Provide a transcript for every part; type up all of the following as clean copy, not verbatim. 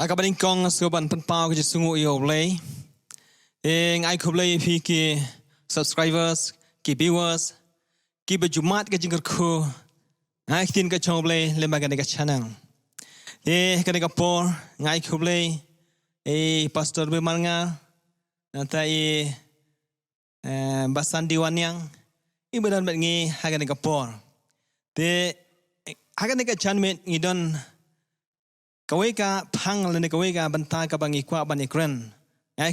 Aka baling kong soban penpau ke sungu yo play. Ngai ko play pi ki subscribers, ki viewers, ki bejumat ke jingker ko. Ngai tin ke chong play lembaga ne ke channel. Ke ne por ngai ko play pastor bemalnga nanta basan diwanyang ibadan bat ngi haga ne por. Haga ne ke channel ngidon kawai ka phang lene kawai ka banta ka bangi kwa bani kren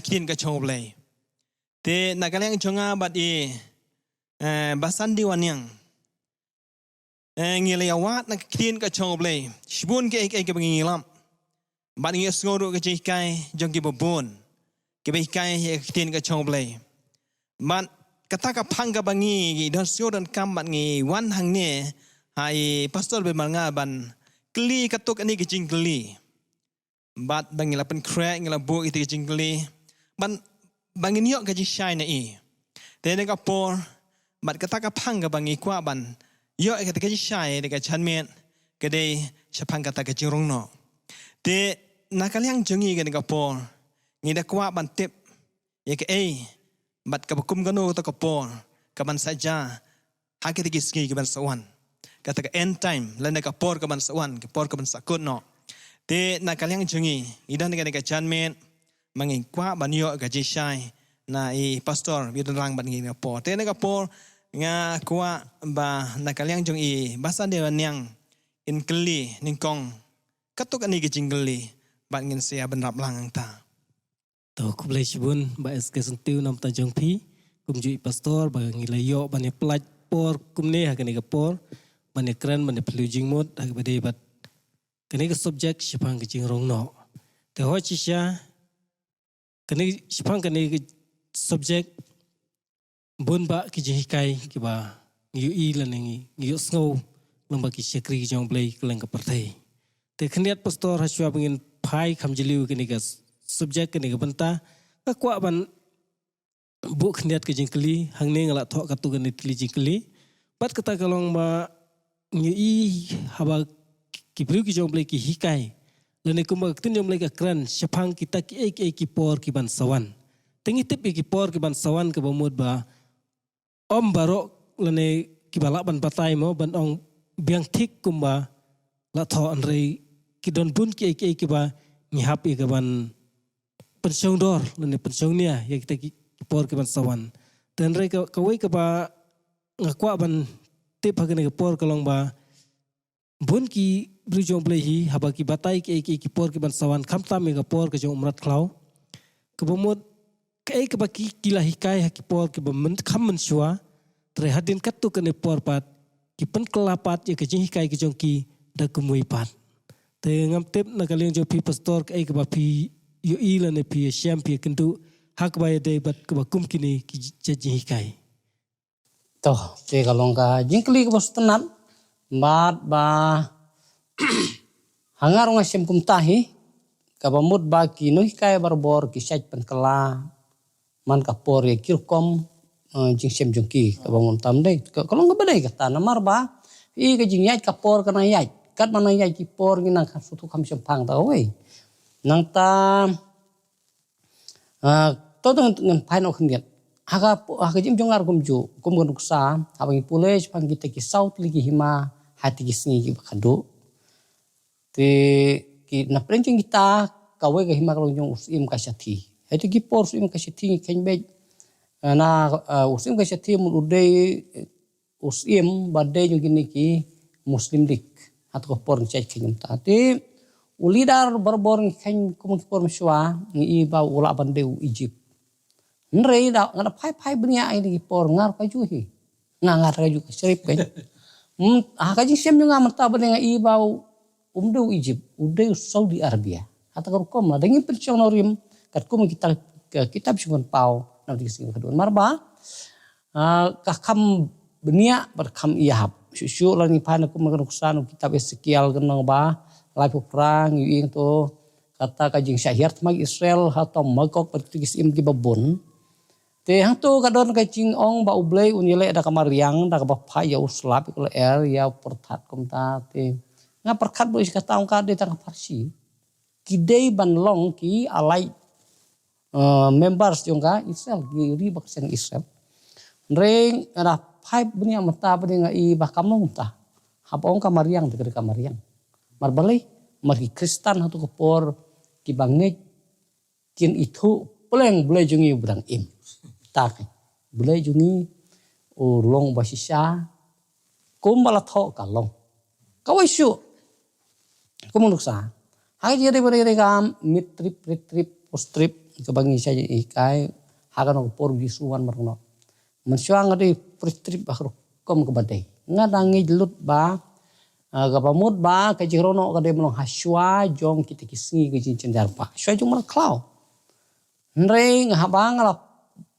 kin ka chong play te nakaleng chonga bat basan diwanyang ngile yawat na kin ka chong play shbun ke ke bangi lam bat ngi sngoro ka jikai jong ki bobon ke bai kai kin ka chong play man kata ka phang ka bangi don sio don kam bat ngi wan hang ne hai pastor be malnga ban kli katuk ani kecing kli bat bangi lapen krek ngila bu itu kecing kli ban bangi niok kaji shai na tene ka por bat kata ka phang ka bangi kwa ban yo kata kaji shai de ka chanmet kade chapang kata ka jirong no te nakalyang jongi ka por ngida kwa ban tip ye ke bat ka bakum gano to ka por ka ban saja hakit ki ski ka ban sawan kata ka end time landa ka por ka ban sawan ka por ka ban sakut no te nakalyang jongi idan ka chanmet mangin kwa banyo ka jishai na pastor bidon rang ban ngi ka por te ka por nga kwa ba nakalyang jongi basan dewan yang in kli ningkong katuk ani ka jingli ban ngin sia ban rap lang ta to ku blai shibun ba eske sentiu nam tanjong pi kum ju pastor ba ngi layo ban ne plaj por kum ne ha ka por mane kran mane pelujing mod ag bade bat kene ke subject shipang ke jing rong no te ho chi sha kene shipang kene ke subject bun ba ki jing kai ki ba yu i la nengi yu snow lamba ki shekri jong play kleng ka partai te khniat pastor ha shwa bangin phai kham jiliu kene ke subject kene ke banta ka kwa ban bu khniat ke jing kli hang ne ngala tho ka tu kene tli jing kli bat kata kalong ba ngi haba kibru ki jomble ki hikai lene kuma tin jomble ka kran shapang kita ki ki por ki ban sawan tengi tip ki por ki ban sawan ke bomod ba om baro lene ki balak ban patai mo ban ong biang thik kumba la tho anre ki don bun ki ba ni happy ke ban pensiong dor lene pensiong nia ya kita ki por ki ban sawan dan re ka wei ke ba ngakwa ban tip hagane ke por kalong ba bun ki brijong play hi haba ki batai ki por ki ban sawan khamta me ke por ke jong umrat klau ke bomod ke ba ki kila hikai ha ki por ke bament kham men shwa tre hadin katu ke ne por pat ki pen kelapat ye ke jing hikai ke jong ki da kumui pat te ngam tip na kaleng jo pi pastor ke ba pi yo ila ne pi sham pi kentu hak ba de bat ke ba kum kini ki jing hikai toh te kalong ka jingkli ka bos tenat mat ba hangar nga sem kum tahi ka bamut ba ki noi kai barbor ki saj pen kala man ka por ye kirkom jing sem jongki ka bangun tam dei kalong ka badai ka tanamar ba I ka jing yai ka por kana yai kat mana yai ki por ngina ka sutu kam sem phang ta oi nang ta to ngan phai no khniat Haka jim jongar kumju kum gunuksa habang ipulej pang kita ki south ligi hima hati ki singi ki bakado te ki na prenjing kita kawe ga hima kalong jong usim kasyati hati ki por usim kasyati kenbe na usim kasyati mun ude usim badai jong gini ki muslim dik hat ko por cek kenyum ta te ulidar barbor ken kum ki por mshwa ngi ba ula bandeu Egypt nrei da ngada pai benia ai di por ngar ka juhi ngar ka juhi serip kan ka jing sem nga mata benia I bau umdu Egypt ude Saudi Arabia ata ko kom da ngin pension norim kat kum kita kitab sungon pau na di sing kedua marba ka kam benia berkam ihab susu la ni pana kum ngaruksan kitab Ezekiel genong ba life perang ing to kata ka jing syahir mag Israel hatom magkok pertigis im ki babon te hang tu kadon ka ching ong ba ublei unyele da kamariang da ka pa ya uslap ko ya pertat kom ta te nga perkat bo is ka taong ka de ta parsi kidei ban long ki alai members jongka Israel giri baksen Israel reng ada pipe benia mata benia i bakamong ta habong kamariang dekat kamariang marbalai marki Kristen hatu kepor ki banget kin itu peleng boleh jungi berang im tak boleh jungi long basisa kumbala tho kalong kawai syu kumung sa hai dia de kam mid trip post trip kebangi saja ikai hagan por gisuan marno mensyang ade trip bakro kom ke badai ngadangi lut ba gabamut ba ka jirono ka de mong haswa jong kiti kisngi ke cincin darpa shwa jong mar klau nreng habang la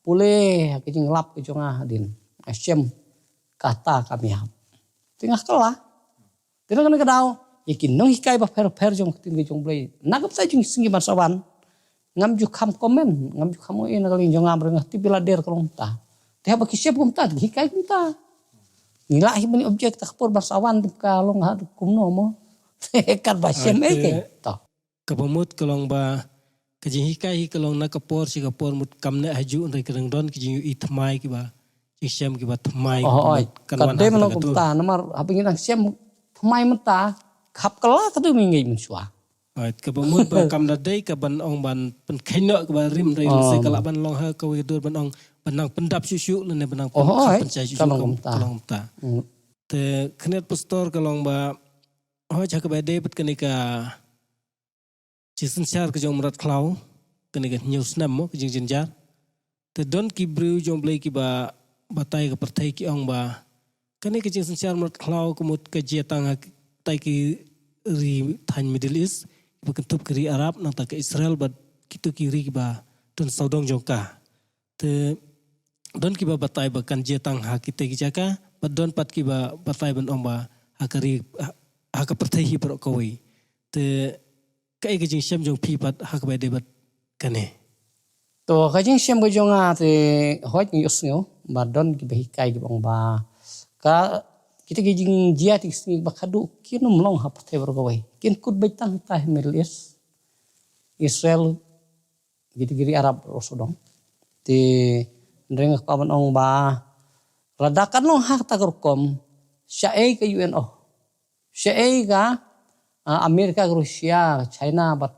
pule ke jing lap ke jong adin asyem kata kami hab tengah kala tidak kena kedau yakin nong hikai ba per jong tin ke jong blai nagap sa jong singi marsawan ngam ju kham komen ngam ju khamo ina kaling jong am rengah tipila der kalong ta teh ba kisep kum ta hikai kum ta nila hibani objek tak por marsawan tip kalong ha kumno mo kan ba syem ke to Kabamut kalong ba kajing hikai kalong na kapor si kapor mut kamne haju untai kereng don kajing yu itmai ki ba syem ki ba tmai kadai mano kum ta namar hapingin ang syem tmai mata khap kala kadu mingai mensua kabamut ba kam na dei ka ban ong ban pen khaino ka ba rim rei se kala ban long ha ka wi dur ban ong banang pendap syusyu le ne banang pencai syusyu kalong ta te knet pastor kalong ba ho cha ka ba dei pat kanika Jason Shar ke jong merat klau kanika news nam mo jing jinjar te don ki bru jong blai ki ba batai ka pertai ki ong ba kanika Jason Shar merat klau kumut ka jetang tai ki ri than Middle East bukan tup kiri Arab nang tak ke Israel bat kitu kiri ba don saudong jongka te don ki ba batai ba kan jetang ha kita ki jaka bat don pat ki ba batai ban omba ha kari ha ka pertai hi pro koi te kai ke jing syam jong pi pat ha ka ba de bat kane to kajing syam go jonga te hoj ngi usnyo ba don ki ba hikai ki bong ba ka kita gijing jia ti sni bakadu kinum long ha pathe bor koi kin kut baitang ta Middle East Israel giri Arab rosodong ti ndreng kaban ong ba radakan long hak tagerkom syai ke UNO syai ka Amerika ke Rusia China bat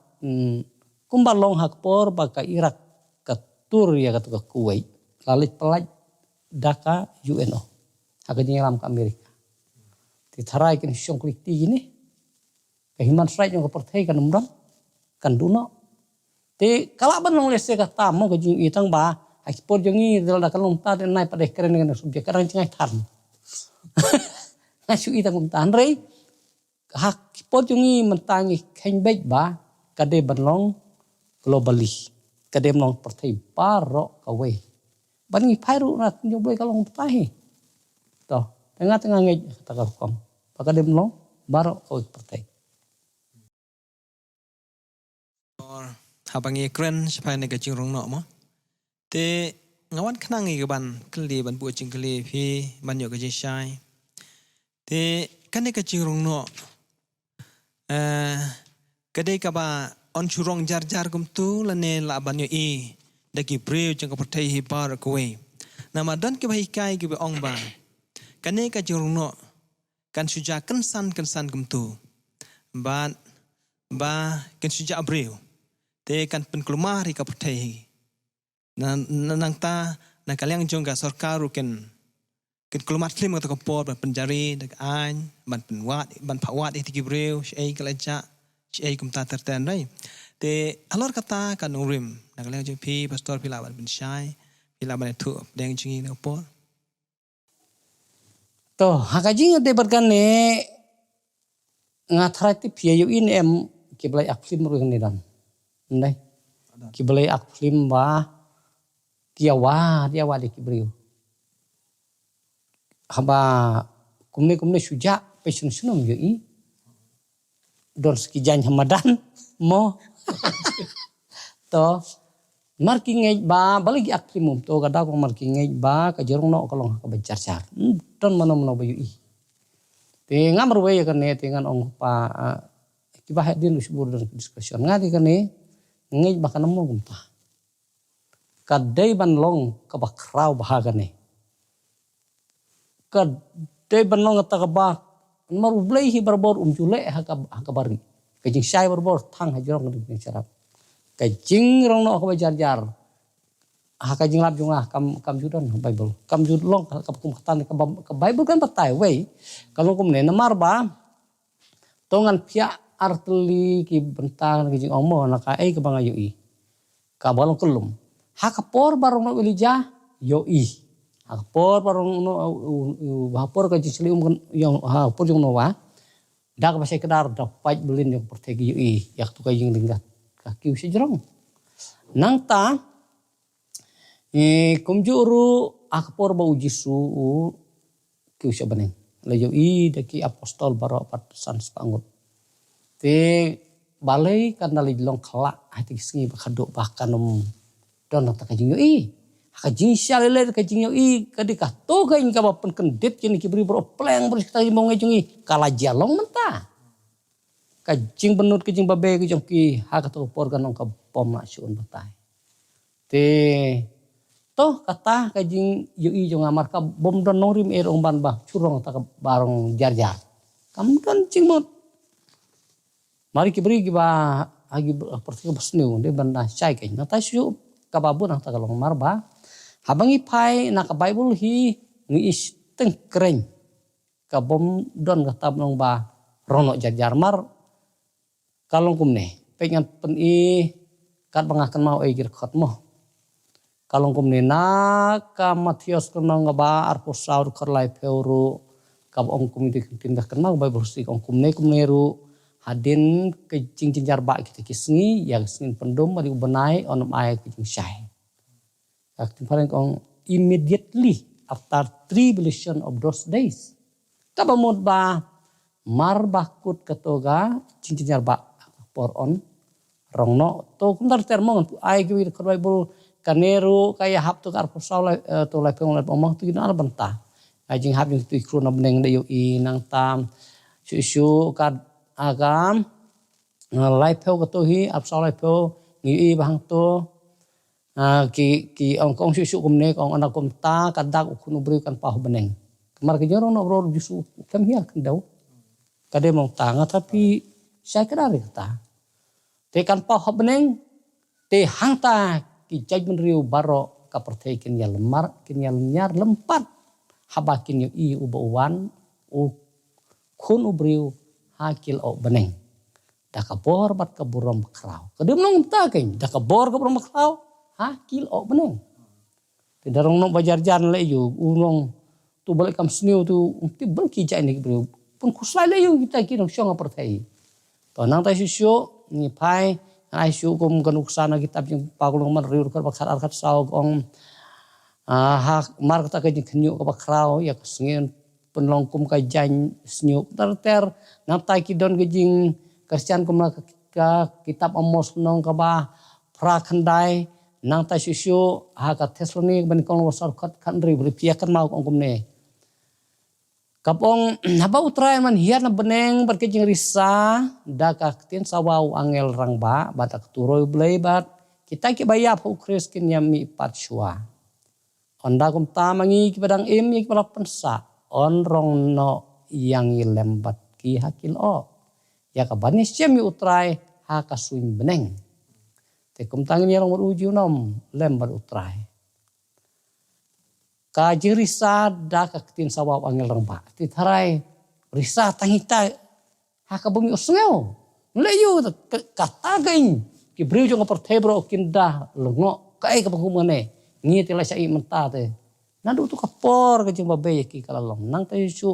kumbal long hak por ba ka Iraq ka Turkiya ka Kuwait lalit pelaj daka UNO hak nyelam ke Amerika ti tharai ken syong klik ti gini ka human rights yang perthai kan umdan kan duno ti kala ban long lese ka tamo ka jing itang ba ekspor jongi dal da kalong ta den nai pada keren dengan subjek karang cingai tan ngasu itang kum tan rei hak ekspor jongi mentangi khen bek ba kade banlong globally kade mlong perthai baro ka we ban ngi phairu na nyobai kalong tahi to tengah-tengah ngai kata kom pakade mlong baro ka we perthai habangi kren sipai ne kajing rong no mo te ngawan khnang ngi ban kli ban bu ching kli phi ban yo kajing shai te kane kajing rong no kadai ka ba on churong jar kum tu la ne la ban yo i daki breu jang ka pertai hi bar ko we na ma dan ke bai kai ke ong ba kane kajing rong no kan suja kan san kum tu ba kan suja breu te kan pen kelumari ka pertai na nang ta na kalyang jong ga sarkaru ken kelumat klim ka por ban penjari dak an ban penwat ban phawat ti gibreu shei kalaja shei kum ta terten rai te alor kata kan urim na kalyang jong pi pastor pila ban ben shai pila ban thu deng jingi na por to hakajing de barkan ne ngathrati piayu in em kiblai aklim ru ni dan ndai kiblai aklim ba kiawa dia wali kibriu haba kumne suja pesun sunum yo i dor ski jan hamadan mo to marking ngai ba balagi aklimum to gada ko marking ngai ba ka jorong no kolong ka becar-car don mano bayu i te ngamar we kan ne tengan ong pa Kita hadir usbur dan diskusi ngadi kan ni ngai bakan mo gumpa. Kadai ban long kabakrau bahagan ni. Kadai ban long takabak maru blai hi barbor jule hakabari. Kajing syai barbor thang hajrong kan syarap. Kajing rong no kabajar-jar. Hakajing lab jungah kam judan Bible. Kam judlong kapakum katan ka Bible kan patai wei. Kalau kum ne namar ba tongan pia arteli ki bentang ki jing omo na ka ke bang yoi. Ka balong kelum. Hakapor barong no Elijah yoi. Hakapor barong no hapor ka jing selium yang hapor jung no wa. Dak ba kedar dapat belin yang pertegi yoi. Yak tu ka jing linggat ka kiu sejrong. Nang ta kumjuru akpor bau jisu kiu sabaneng layo i daki apostol baro patusan sepangut te balai karena lidlong kelak hati singi bakaduk bahkan don ta kajing yo i kajing syalele kajing yo i kadika to kain ka bapen kendit kini kibri bro pleng beris kita mau ngejungi kala jalong menta kajing benut kajing babe kajing ki hakato por ganong ka pom na syun batai te toh kata kajing yui jong amar ka bom don norim erong ban bah curong ta barong jar-jar. Kam don cingmot. Mari kibri giba agi perti basnu de banda syai kain. Na tasyu kababu na ta kalong marba. Habangi pai na ka Bible hi ngi isteng kreng. Ka bom don ka tabnong ba rono jar-jar mar kalong kumne. Pengan pen i kat bangakan mau egir khot mo. Kalong kumnena ka Matius kenang ba arpo saur kerlai peuru ka ong kumidi tindak kenang ba bersih ong kumneru hadin ke jinjar ba kita kisngi yang singin pendom mari benai onom ai ke jing syai. Aktin pareng ong immediately after tribulation of those days. Kabamod ba mar bakut katoga jinjar ba por on rongno to kumtar termong ai ke wir Bible kaneru kaya hap tu kar pusau tu lai peng lai omong tu gina benta ajing hap yang tu ikru na beneng da yo i nang tam su kad agam lai peu ka tu hi ap sau lai peu ngi i bang tu ki ong kong su kumne kong anak kum ta kadak ukun ubri kan pah beneng kemar ke jorong no bro jusu kam hiya kendau kade mong tanga tapi saya kedar kata te kan pah beneng te hangta ki judgment riu baro ka pertei kin ya lemar kin ya nyar lempat habakin yo i uban u kun ubriu hakil o beneng da ka bor bat ka burom krau kedem nong ta kin da ka bor ka burom krau hakil o beneng te darong no bajar jan le yu unong tu balik kam sniu tu ti bal ki jai ni briu pun kuslai le yu kita ki nong syong pertei to nang ta syu ni pai ai syuk kum kanuk sana kitab yang pakulung man riur kar baksar arkat saw ong hak mar kata kajing kenyuk ka bakrau ya kesengin penlong kum ka jan senyuk ter natai kidon kajing Kristen kum ka kitab Amos nong ka ba pra khandai nang tai syu hak Tesalonik ban kong wasar khat kan ri pia kan mau kum ne kapong haba utrai man hiat na beneng berkejing risa da kaktin sawau angel rangba batak turoy bleibat kita ki bayap hu kriskin yami patshua onda kum tamangi ki badang im ki pala pensa on rong no yang lembat ki hakil o ya ka banis yami utrai ha kasuin beneng te kum tangin yang beruju nom lembat utrai kaji risa da kaktin sawau angel rangba ti tharai risa tangita haka bumi usngeu leyu kata gain ki briu jong pertebro kinda lengo kai ka pangumane ngi ti la sai menta te nadu tu kapor ka jing babe ki kalalong nang ta su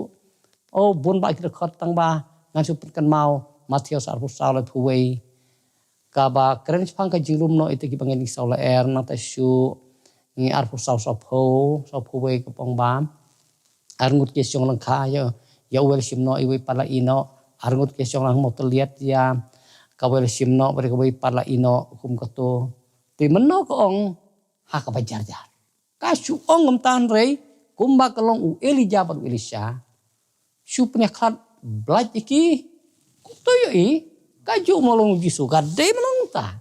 o bon ba ki khot tang ba ngan su kan mau Matius arpu saule phuwei ka ba kren phang ka jingrum no ite ki bangen saule nang ta su ni arpu sau we kapong bam arngut ke syong lang kha ya wel sim no iwi pala ino arngut ke syong lang mo liat ya ka wel sim no bari ka wi pala ino kum ka to ti menno ko ong ha ka bajar jar ka su ong ngam tan rei kum ba kalong u Elijah ba Elisha su punya khat blaj iki ku to yo i kaju molong jisu gade molong ta.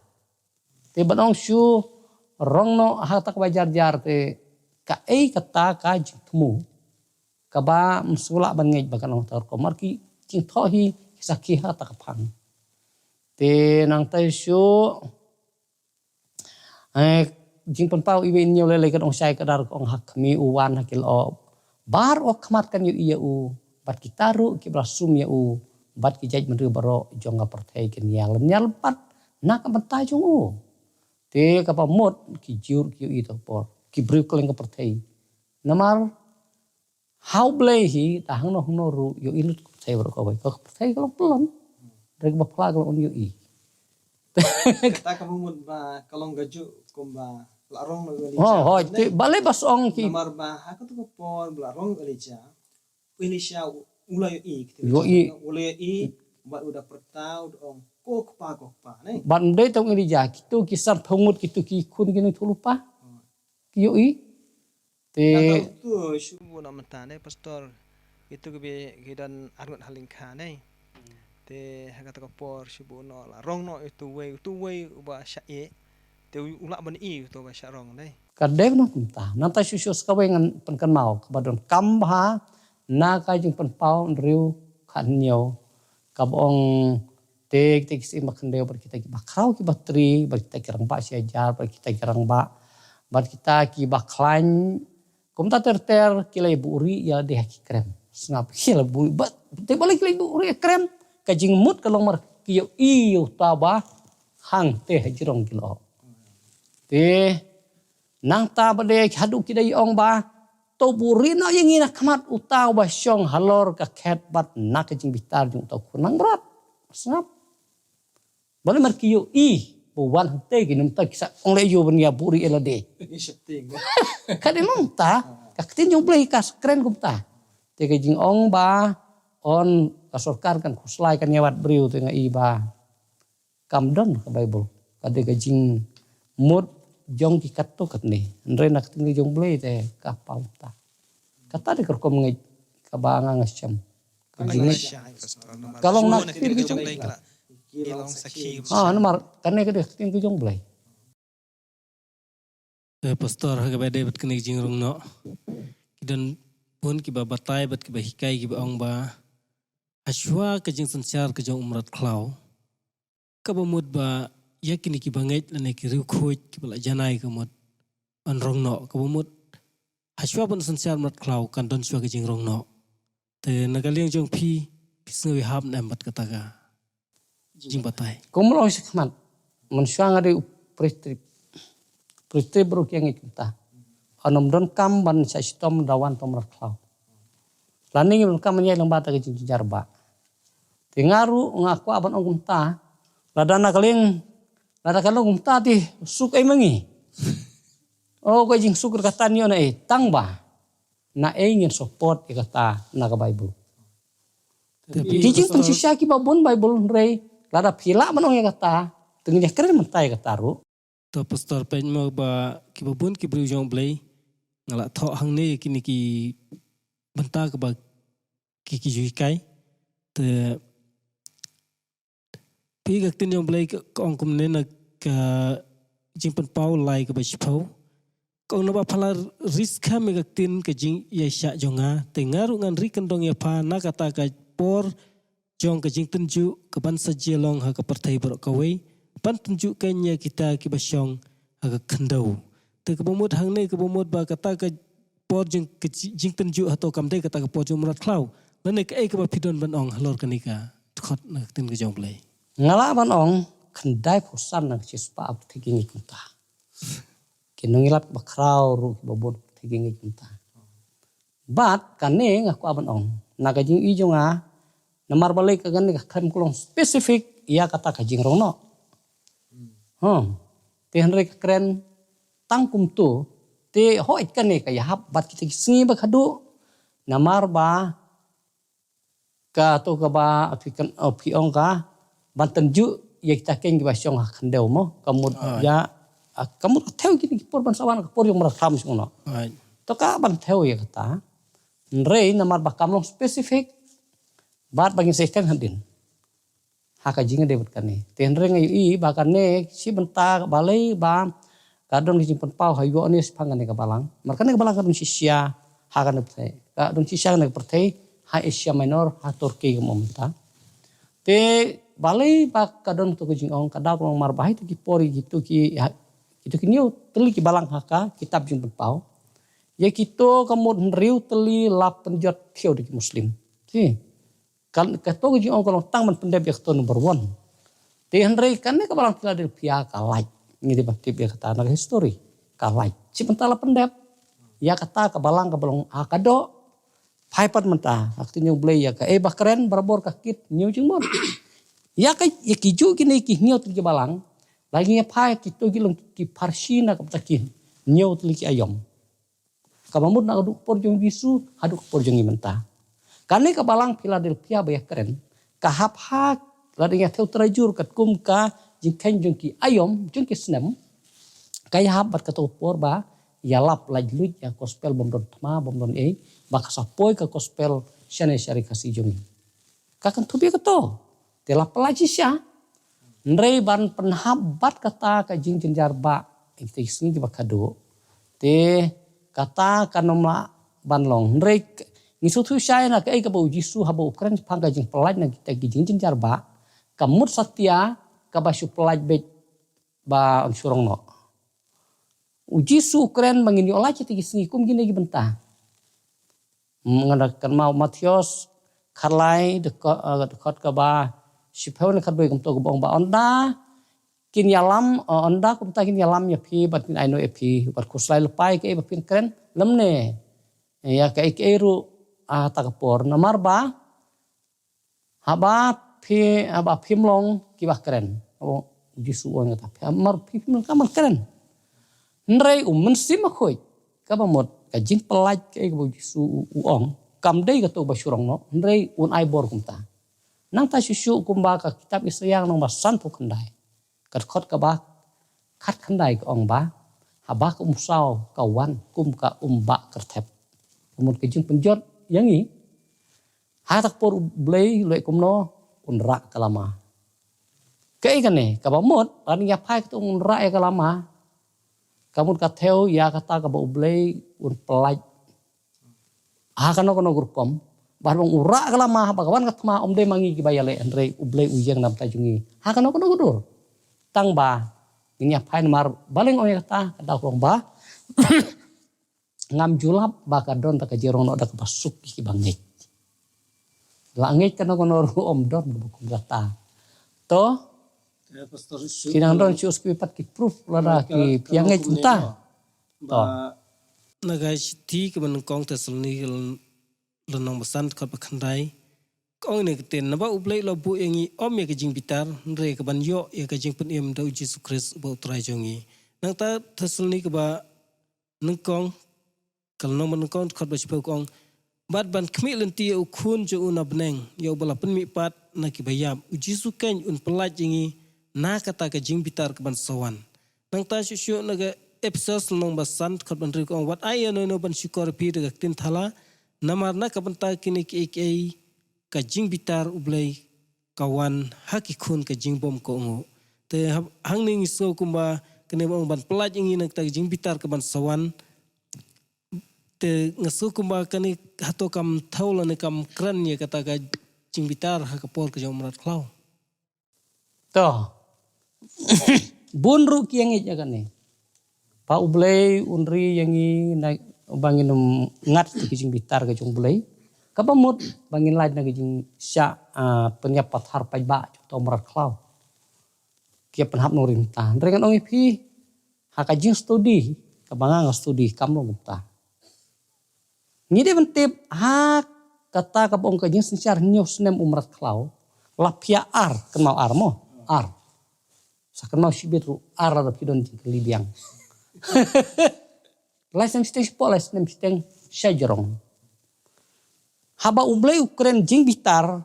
Te banong syu rong no hatak bajar jar te ka kata ka jitmu. Ka ba msula ban ngej bakan ong tar komar ki king thohi kisaki hatak phang. Te nang tai syu jing penpau iwe nyo lele kan ong syai kadar ong hak mi uwan hakil o bar o khamat kan yu iya u bat kitaru ki brasum ya u bat ki jaj menru baro jonga perthai ken nyal pat nak bentai jong u te kapa mot ki jur ki itu por ki bru kleng ka perthai namar how blay hi tahang no ru yu ilut sai baro ka bai ka perthai kalau pelon rek ba pla kalau on yu i Kata kamu mud ba kalong gaju kumba larong no oh te balai bas ong ki Namar ba haka tu por larong Elija. Elija ulay i. Yo i. Ulay i ba udah pertau ong kokpa ne. Bandai tong ini ja kitu kisar phongut kitu ki khun kini thulupa ki yo i te Tu shubu na matane pastor itu ke gidan arngot halingka ne. Te haka tu por shubu no larong no itu way uba syae. Te ulak ban i tu ba syarong ne. kadai no kumta nanta susu skawengan penkan mau kabadon kambha na ka jing penpau riu khan nyo kabong tek sim makhandeu bar kita ki bakrau ki batri bar kita kirang ba siajar bar kita kirang ba bar kita ki baklan kumta ter kilai buri ya deh ki krem sngap hil buri bat te balik kilai buri krem ka jing mut kalong mar ki yo i utaba hang teh jirong kilo te nang ta bade hadu kidai ong ba to buri no yang ina khamat utaw ba syong halor ka khet bat nak jing bitar jung to kunang berat sngap boleh markiyo i buwan hante ginum ta kisa ong le yo bania buri elade Ini setting. kade mong ta ka tin jong play kas keren kum ta te ka jing ong ba on ka sorkar kan kuslai kan nyawat briu te nga i ba kamdon ka bible kade ka jing mut jong ki katto katne andre nak tingi jong play te ka pauta kata de kerkom ngai ka banga ngasyam kalau nak Ilong sakhi. nomor kane ka de tingi jong play pastor haga bade bat kene jing rong no kidan pun ki ba batai bat ki ba hikai ki ba ong ba ashwa ka jing sanchar ka jong umrat klau ka ba mud ba yakini ki bangai lane ki riu khoj ki bala janai ka mud an rong no ka ba mud ashwa ban sanchar mat klau kan don shwa ka jing rong no te nagaliang jong phi pisngi hab na mat ka taga jing batai kumlo sikmat mensyang ade pristri bro yang kita anom don kam ban sa stom dawan tomra klau laning ban kam nyai lang bata ke jing jarba tingaru ngaku aban ong ta ladana kaling lada kalong umta ti suk ay mangi. Oh ko jing sukur kata niyo na tang ba na ngin support kata na ka Bible. Jing pansisya ki babon Bible rey lada pila manong ya kata tengnya keren mentai kata ru. To pastor pen mo ba ki babun ki bru jong blay ngala tho hang ne kini ki banta ka ba ki jui kai te pi gak tin jong blay ka ong kum ne na ka jing pen pau lai ka ba chpau ko no ba phala riska me gak tin ka jing ya sha jonga te ngaru ngan ri kan dong ya pha na kata ka por jong ka jing tunju ka ban sa jelong ha ka parthai bro ka wei pan tunju kanya kita ki ba syong ha ka khandau te ka bomot hang ne ka bomot ba kata ka por jing tunju atau kam dei kata ka por jong rat klau lane ka ka ba pidon ban ong halor kanika khot na tin ka jong blai Ngala ban ong kendai pusan na cispa ap thingi kunta. Kinungilap bakrau ru babon thingi kunta. Bat kane ngaku aban ong naga jing i jonga namar balik ka gane ka krem kulong spesifik ia kata ka jing rongno. Te henre ka kren tangkum tu te hoit kane ka yahap bat kita singi ba khadu namar ba ka to ka ba afikan api ong ka banten ju ya kita keng ba syong khandeu mo kamud ya kamud theo gini por ban sawan por yung maram ngono to ka ban theo ya kata rei namar ba kamlong spesifik bat bagi sekan hadin haka jinga debut kane tenre ngai i bakane si benta balai ba kadon kijing pau hayo ni pangane ka balang markane ka balang kadon sisia hakan pertai kadon sisia ne pertai ha Asia Minor ha Turki ka momenta te balai ba kadon to kijing ong kada ko mar bahai to ki pori gitu ki itu kinyo teli ki balang haka kitab jing pau ya kito kamud riu teli lap penjot theo di muslim ki kan kato kijing ong kolong tang man pendep ya to number 1 te henry kan ne ka balang Philadelphia ka like ngidi bakti ya kata na history ka like si pentala pendep ya kata ka balang akado paipat menta akti nyu blay ya ka bah keren barbor ka kit nyu jing mon ya ka ya kiju kini ki nyu tu balang lagi nya pai ki to gilong ki parsina ka takin nyu tu ki ayom ka mamut na duk porjong bisu haduk porjong menta kane ka balang Philadelphia ba ya keren ka hap hak ladinya teu trajur kat kum ka jingken jengki ayom jengki senem kaya habat ka to porba ya lap lajluj ya gospel bomdon tama bomdon baka sapoi ka gospel syane syari kasih jongi kakan tubi ka to tela pelaji sya ndrei ban penhabat kata ka jing jenjarba ikte sini ki bakado te kata kanoma banlong ndrei ngisu tu syai na ka ka bau jisu haba ukran pangka jing pelaj na kita jing jenjarba kamut satya kabasu pelaj bet ba surong no uji su keren mangini olah citi sini kum gini bentah mengadakan mau Matius karlai dekat ke ba sipau ne kadoi kum to bong ba onda kin yalam onda kum ta kin yalam ya pi bat kin aino epi bat kuslai lepai ke ba pin keren lemne ya ka ikeru ta kapor namar ba haba pimlong kibah keren oh jisu on ta amar pimlong kamar keren ndrei mensim khoi ka bamot ka jing pelaj ke bo jisu uong kam dei ka to ba surong no ndrei un ai bor kumta nang ta susu kumba ka kitab isyang nang basan pu kendai kat khot ka ba khat kendai ka ong ba haba ka umsau kawan kum ka umba kertep umut ke jing penjot yangi hatak por blei loi kumno unra kalama kei kane ka bamot ran ya pai ka unra e kalama kamu ka theo ya kata ka ba blei un pelaj kano grukom barong ura kalama bagawan katma omde mangi ki bayale andre ublei ujang nam tajungi kano gudur tang ba nya pai mar baleng oy kata krong ba ngam julap ba kadon ta ka jerong no da ka pasuk ki bangit langit kano ru omdon buku kata to kinang don sius ki pat ki proof lada ki piangai cinta to nagai ti ke ban kong teslni lenong besan kat bakhandai kong ne keten naba ublei lo bu yangi om ya ke jing bitar re ke ban yo ya ke jing pen em da uji sukres bo trai jongi nang ta teslni ke ba nang kong kal no man kong kat ba sipo kong bat ban khmi lenti u khun jo una bneng yo bala pen mi pat na ki bayam uji suken un pelaj jingi na kata ke jing bitar ke ban sawan nang ta shu naga episode nong basan kat ban ri kong wat ai no ban shikor pi de tin thala namar na kabanta kini ki ka jing bitar ublei kawan haki khun ka jing bom ko ngo te hang ning so kumba kene bang ban pelaj ingi nak ta jing bitar ka ban sawan te ngasu kumba kani hato kam thaula ne kam kran ye kata ka jing bitar ha ka por ka jomrat klau to bunru kiangi jagane pa ublei unri yangi na bangin ngat ki jing bitar ka jong blei ka bamut bangin lain na jing sya penyapat har pai ba to marat klau kia penhap norin ta dengan ong pi ha ka jing studi ka banga studi kamlo gupta ngide bentip ha kata ka bong ka jing sincar news nem umrat klau lapia ar kenal ar mo ar sakenau sibit ru ar da pidon jing libiang Lesem steng poles nem steng syajerong. Haba ublei ukren jing bitar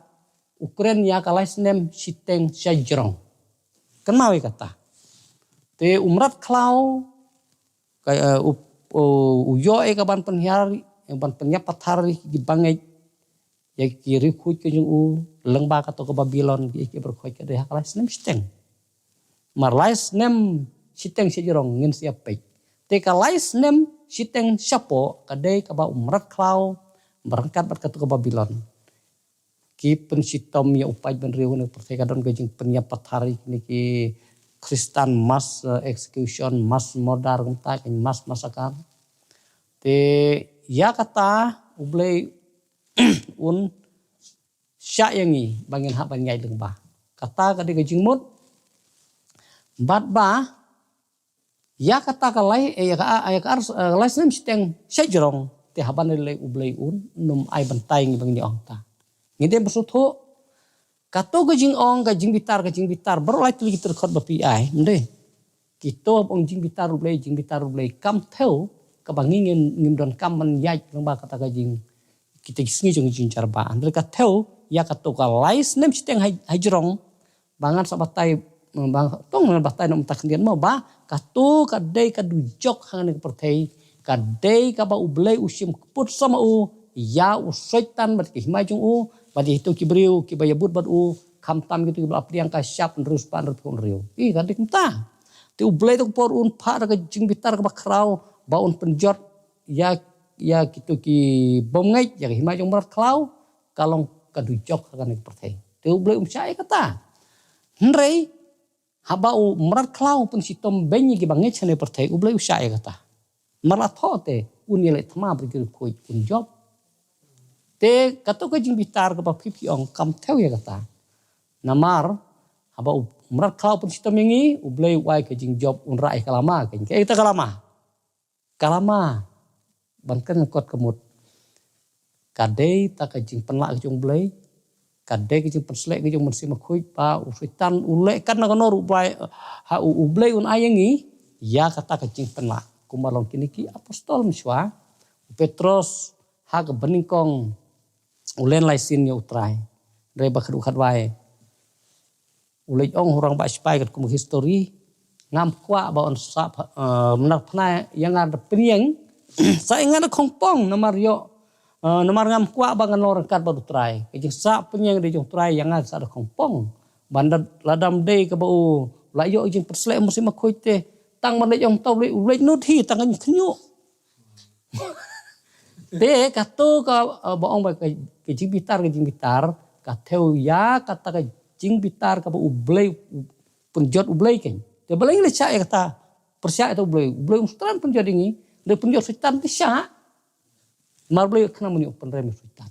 ukren ya kalais nem steng syajerong. Kenal kata. Te umrat klau kayak uyo kaban penhiari ban penyapat hari di bangai ya kiri kuj ke jung u lengba kato ke Babylon ki berkhoi ke deh kalais nem steng marlais nem siteng si jirong ngin siap pek te kalais nem siteng siapo kadai kaba umrat klau berangkat berkat ke Babylon ki pensitom ya upai benriu ne pertekadon gajing penyapat hari ki Kristen mass execution mass murder kumta kan mass massacre te ya kata ublei un sya yangi bangin hak bangai lengba kata kadi gajing mut bat ba ya kata kalai ya ka kalai sem siteng sejrong te haban le ublei un num ai bantai ngi bangni ongta ngide bersutho kato gajing ong gajing bitar berolai tu kita record bapi ai mende kito ong jing bitar ublei kam theo ka bangin ngim don kam man yai lengba kata gajing kita sengi jong jing carba andre ka theo ya kato kalai nem siteng hajrong bangan sabatai bang tong batai nom tak kendian mau ba kato kadai kadujok hang ne pertei kadai ka ba ublei usim put sama u ya usaitan bat ki majung u badi itu kibriu ki bayabut bat u kamtam gitu ki apriang ka syap terus pan kon riu I kadai kumta te ublei tu por un pa ka jing bitar ka bakrau ba un penjot ya gitu ki bom ngai ya himai jong berat klau kalong kadujok hang ne pertei te ublei syai kata hrei haba u merat klau pun sitom benyi ki bangai chane pertai ublai usai kata maratho te unile thama berkir koi un job te kato ka jing bitar ka pipi ong kam theo ya kata namar haba u merat klau pun sitom yengi ublai wai ka jing job un rai kalama ka kita kalama bankan kot kemut kadai ta ka jing penlak jong blai kadai ke perslek ke jong mensi makhui pa ufitan ulek kan na kanor ublai ha ublai un ayengi ya kata kecing penla kumalong kini ki apostol miswa Petrus ha ke beningkong ulen laisin ya utrai dari bakadu khadwai ulej ong orang ba spai kat kum history ngam kwa ba on sap menak pna yang ada penyeng sa ingat kongpong namar yo nomor ngam kuat bangan orang kat baru try. Kejeng sak penyeng de jong try yang ada ada kongpong. Bandar ladam day ke bau layo jeng perslek musim makoi te tang malek jong tau le nut hi tangan kenyu. De kato ka baong ba kejing bitar ka theo ya kata kejing bitar ka bau ublei penjot ublei ken. De beleng le cak kata persyak itu ublei umstran penjot ini de penjot setan ti syak mar boleh kena meni open rem sultan